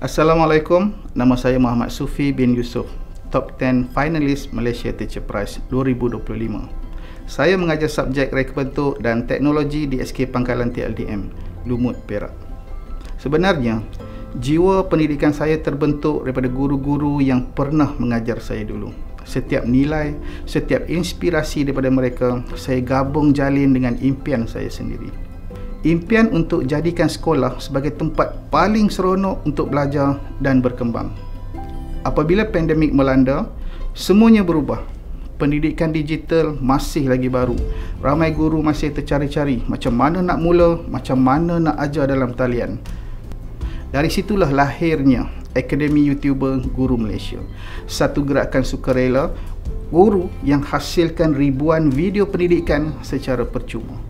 Assalamualaikum, nama saya Muhammad Sufi bin Yusof, Top 10 Finalist Malaysia Teacher Prize 2025. Saya mengajar subjek reka bentuk dan teknologi di SK Pangkalan TLDM, Lumut, Perak. Sebenarnya, jiwa pendidikan saya terbentuk daripada guru-guru yang pernah mengajar saya dulu. Setiap nilai, setiap inspirasi daripada mereka, saya gabung jalin dengan impian saya sendiri. Impian untuk jadikan sekolah sebagai tempat paling seronok untuk belajar dan berkembang. Apabila pandemik melanda, semuanya berubah. Pendidikan digital masih lagi baru. Ramai guru masih tercari-cari macam mana nak mula, macam mana nak ajar dalam talian. Dari situlah lahirnya Akademi YouTuber Guru Malaysia. Satu gerakan sukarela guru yang hasilkan ribuan video pendidikan secara percuma.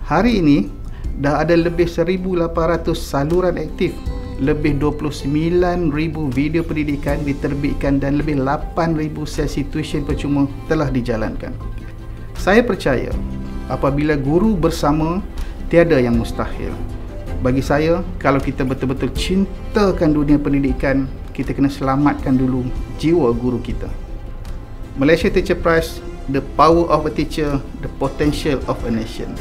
Hari ini, dah ada lebih 1,800 saluran aktif, lebih 29,000 video pendidikan diterbitkan dan lebih 8,000 sesi tuition percuma telah dijalankan. Saya percaya apabila guru bersama, tiada yang mustahil. Bagi saya, kalau kita betul-betul cintakan dunia pendidikan, kita kena selamatkan dulu jiwa guru kita. Malaysia Teacher Prize, the power of a teacher, the potential of a nation.